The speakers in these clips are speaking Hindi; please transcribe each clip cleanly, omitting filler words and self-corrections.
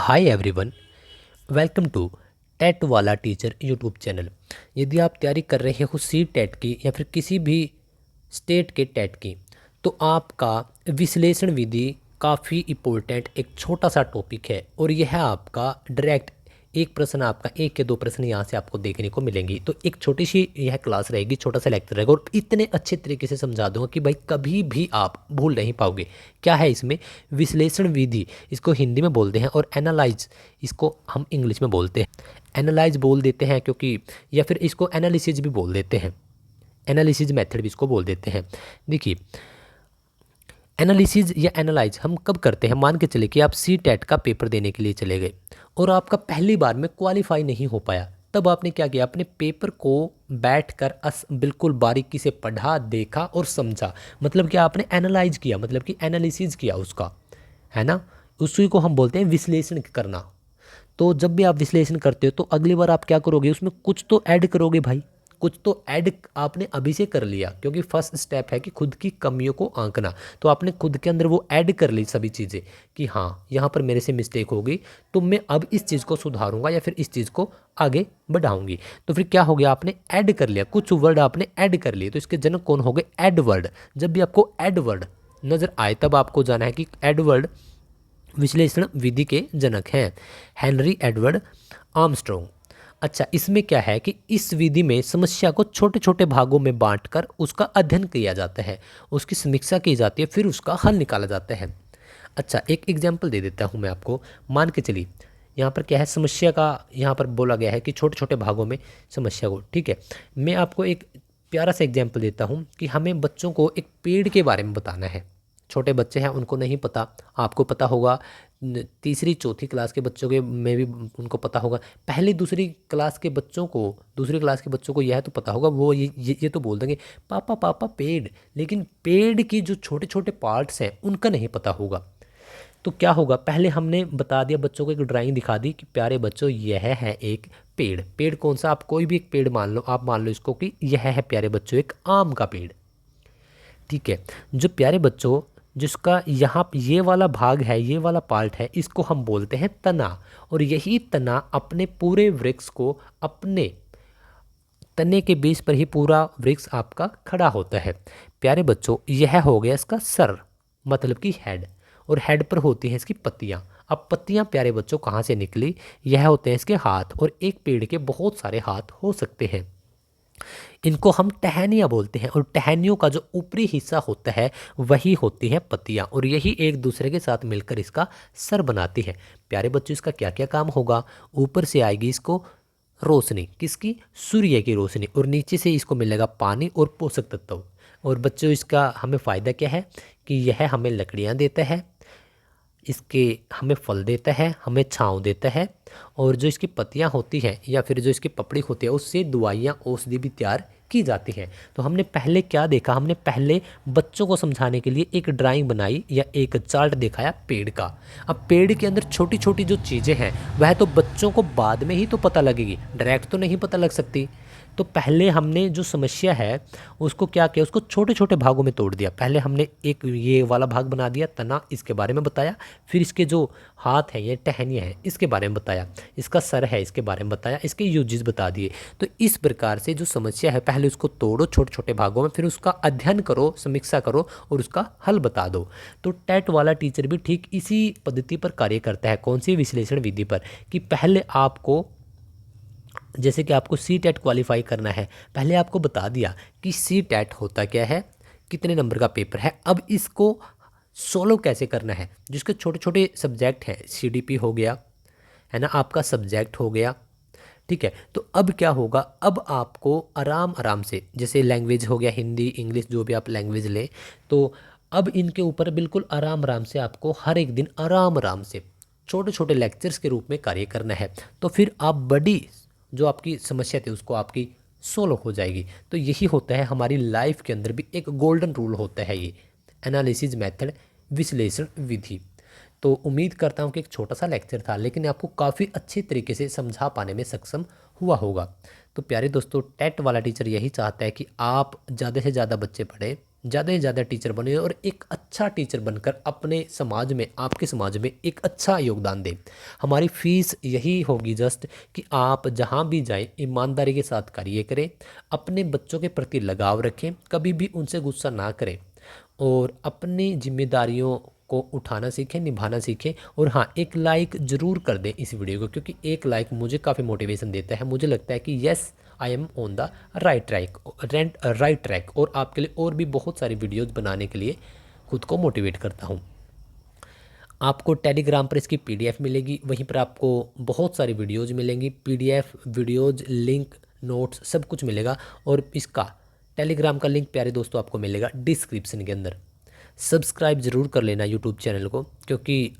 Hi everyone, welcome to TET वाला टीचर यूट्यूब चैनल। यदि आप तैयारी कर रहे हो सी टेट की या फिर किसी भी स्टेट के टेट की, तो आपका विश्लेषण विधि काफ़ी इम्पोर्टेंट एक छोटा सा टॉपिक है और यह आपका डायरेक्ट एक प्रश्न, आपका एक या दो प्रश्न यहाँ से आपको देखने को मिलेंगी। तो एक छोटी सी यह क्लास रहेगी, छोटा सा लेक्चर रहेगा और इतने अच्छे तरीके से समझा दूंगा कि भाई कभी भी आप भूल नहीं पाओगे। क्या है इसमें? विश्लेषण विधि, इसको हिंदी में बोलते हैं, और एनालाइज इसको हम इंग्लिश में बोलते हैं। एनालाइज बोल देते हैं क्योंकि, या फिर इसको एनालिसिस भी बोल देते हैं, एनालिसिस मेथड भी इसको बोल देते हैं। देखिए, एनालिसिस या एनालाइज हम कब करते हैं? मान के चले कि आप सी टेट का पेपर देने के लिए चले गए और आपका पहली बार में क्वालिफाई नहीं हो पाया। तब आपने क्या किया? अपने पेपर को बैठकर बिल्कुल बारीकी से पढ़ा, देखा और समझा। मतलब कि आपने एनालाइज किया, मतलब कि एनालिसिस किया उसका, है ना। उसी को हम बोलते हैं विश्लेषण करना। तो जब भी आप विश्लेषण करते हो तो अगली बार आप क्या करोगे? उसमें कुछ तो ऐड करोगे भाई, कुछ तो ऐड आपने अभी से कर लिया, क्योंकि फर्स्ट स्टेप है कि खुद की कमियों को आंकना। तो आपने खुद के अंदर वो ऐड कर ली सभी चीज़ें कि हाँ, यहाँ पर मेरे से मिस्टेक हो गई, तो मैं अब इस चीज़ को सुधारूंगा या फिर इस चीज़ को आगे बढ़ाऊंगी। तो फिर क्या हो गया? आपने ऐड कर लिया, कुछ वर्ड आपने ऐड कर लिए। तो इसके जनक कौन हो गए? Add word. जब भी आपको ऐड वर्ड नज़र आए तब आपको जाना है कि ऐड वर्ड विश्लेषण विधि के जनक हैं, हेनरी एडवर्ड आर्मस्ट्रॉन्ग। अच्छा, इसमें क्या है कि इस विधि में समस्या को छोटे छोटे भागों में बांटकर उसका अध्ययन किया जाता है, उसकी समीक्षा की जाती है, फिर उसका हल निकाला जाता है। अच्छा, एक एग्जाम्पल दे देता हूँ मैं आपको। मान के चलिए, यहाँ पर क्या है, समस्या का यहाँ पर बोला गया है कि छोटे छोटे भागों में समस्या को, ठीक है। मैं आपको एक प्यारा सा एग्जाम्पल देता हूँ कि हमें बच्चों को एक पेड़ के बारे में बताना है। छोटे बच्चे हैं, उनको नहीं पता, आपको पता होगा। तीसरी चौथी क्लास के बच्चों के में भी उनको पता होगा। पहली दूसरी क्लास के बच्चों को, दूसरी क्लास के बच्चों को यह तो पता होगा, वो ये तो बोल देंगे पापा पापा पेड़, लेकिन पेड़ की जो छोटे छोटे पार्ट्स हैं उनका नहीं पता होगा। तो क्या होगा? पहले हमने बता दिया बच्चों को, एक ड्राइंग दिखा दी कि प्यारे बच्चों यह है एक पेड़। पेड़ कौन सा? आप कोई भी एक पेड़ मान लो, आप मान लो इसको कि यह है प्यारे बच्चों एक आम का पेड़, ठीक है। जो प्यारे बच्चों, जिसका यहाँ ये वाला भाग है, ये वाला पार्ट है, इसको हम बोलते हैं तना। और यही तना अपने पूरे वृक्ष को, अपने तने के बीच पर ही पूरा वृक्ष आपका खड़ा होता है। प्यारे बच्चों, यह हो गया इसका सर, मतलब कि हेड, और हेड पर होती हैं इसकी पत्तियां। अब पत्तियां प्यारे बच्चों कहाँ से निकली? यह होते हैं इसके हाथ, और एक पेड़ के बहुत सारे हाथ हो सकते हैं। इनको हम टहनियाँ बोलते हैं, और टहनियों का जो ऊपरी हिस्सा होता है वही होती हैं पत्तियाँ, और यही एक दूसरे के साथ मिलकर इसका सर बनाती है। प्यारे बच्चों, इसका क्या क्या काम होगा? ऊपर से आएगी इसको रोशनी, किसकी? सूर्य की रोशनी, और नीचे से इसको मिलेगा पानी और पोषक तत्व। और बच्चों, इसका हमें फ़ायदा क्या है कि यह हमें लकड़ियाँ देता है, इसके हमें फल देता है, हमें छांव देता है, और जो इसकी पत्तियां होती हैं या फिर जो इसकी पपड़ी होती है उससे दवाइयाँ, औषधि भी तैयार की जाती हैं। तो हमने पहले क्या देखा? हमने पहले बच्चों को समझाने के लिए एक ड्राइंग बनाई या एक चार्ट दिखाया पेड़ का। अब पेड़ के अंदर छोटी छोटी जो चीज़ें हैं वह तो बच्चों को बाद में ही तो पता लगेगी, डायरेक्ट तो नहीं पता लग सकती। तो पहले हमने जो समस्या है उसको क्या किया? उसको छोटे छोटे भागों में तोड़ दिया। पहले हमने एक ये वाला भाग बना दिया तना, इसके बारे में बताया। फिर इसके जो हाथ हैं, ये टहनियाँ हैं, इसके बारे में बताया। इसका सर है, इसके बारे में बताया। इसके यूजेस बता दिए। तो इस प्रकार से जो समस्या है, पहले उसको तोड़ो छोटे छोटे भागों में, फिर उसका अध्ययन करो, समीक्षा करो और उसका हल बता दो। तो टेट वाला टीचर भी ठीक इसी पद्धति पर कार्य करता है। कौन सी? विश्लेषण विधि पर। कि पहले आपको, जैसे कि आपको सी टेट क्वालिफाई करना है, पहले आपको बता दिया कि सी टेट होता क्या है, कितने नंबर का पेपर है। अब इसको सोल्व कैसे करना है? जिसके छोटे छोटे सब्जेक्ट हैं, सीडीपी हो गया, है ना, आपका सब्जेक्ट हो गया, ठीक है। तो अब क्या होगा? अब आपको आराम आराम से, जैसे लैंग्वेज हो गया, हिंदी इंग्लिश जो भी आप लैंग्वेज लें, तो अब इनके ऊपर बिल्कुल आराम आराम से आपको हर एक दिन आराम आराम से छोटे छोटे लेक्चर्स के रूप में कार्य करना है। तो फिर आप बड़ी जो आपकी समस्या थी उसको आपकी सोल्व हो जाएगी। तो यही होता है हमारी लाइफ के अंदर भी एक गोल्डन रूल होता है, ये एनालिसिस मेथड, विश्लेषण विधि। तो उम्मीद करता हूँ कि एक छोटा सा लेक्चर था, लेकिन आपको काफ़ी अच्छे तरीके से समझा पाने में सक्षम हुआ होगा। तो प्यारे दोस्तों, टेट वाला टीचर यही चाहता है कि आप ज़्यादा से ज़्यादा बच्चे पढ़ें, ज़्यादा से ज़्यादा टीचर बने और एक अच्छा टीचर बनकर अपने समाज में, आपके समाज में एक अच्छा योगदान दें। हमारी फ़ीस यही होगी जस्ट कि आप जहाँ भी जाएं ईमानदारी के साथ कार्य करें, अपने बच्चों के प्रति लगाव रखें, कभी भी उनसे गुस्सा ना करें और अपनी जिम्मेदारियों को उठाना सीखें, निभाना सीखें। और हाँ, एक लाइक ज़रूर कर दें इस वीडियो को, क्योंकि एक लाइक मुझे काफ़ी मोटिवेशन देता है। मुझे लगता है कि yes, I am on the right track और आपके लिए और भी बहुत सारी वीडियोज़ बनाने के लिए खुद को मोटिवेट करता हूँ। आपको टेलीग्राम पर इसकी पीडीएफ मिलेगी, वहीं पर आपको बहुत सारी वीडियोज़ मिलेंगी, पीडीएफ वीडियोज़, लिंक, नोट्स सब कुछ मिलेगा। और इसका टेलीग्राम का लिंक प्यारे दोस्तों आपको मिलेगा डिस्क्रिप्शन के अंदर। सब्सक्राइब ज़रूर कर लेना यूट्यूब चैनल को, क्योंकि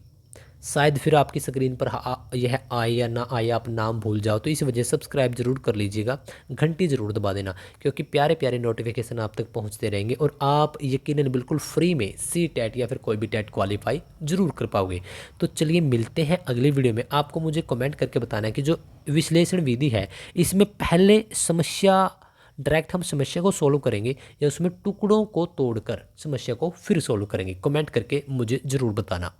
शायद फिर आपकी स्क्रीन पर यह आए या ना आए, आप नाम भूल जाओ, तो इस वजह से सब्सक्राइब ज़रूर कर लीजिएगा, घंटी ज़रूर दबा देना, क्योंकि प्यारे प्यारे नोटिफिकेशन आप तक पहुंचते रहेंगे और आप यकीनन बिल्कुल फ्री में सी टेट या फिर कोई भी टेट क्वालिफाई ज़रूर कर पाओगे। तो चलिए मिलते हैं अगली वीडियो में। आपको मुझे कमेंट करके बताना है कि जो विश्लेषण विधि है इसमें पहले डायरेक्ट हम समस्या को सोल्व करेंगे या उसमें टुकड़ों को तोड़कर समस्या को फिर सोल्व करेंगे। कमेंट करके मुझे ज़रूर बताना।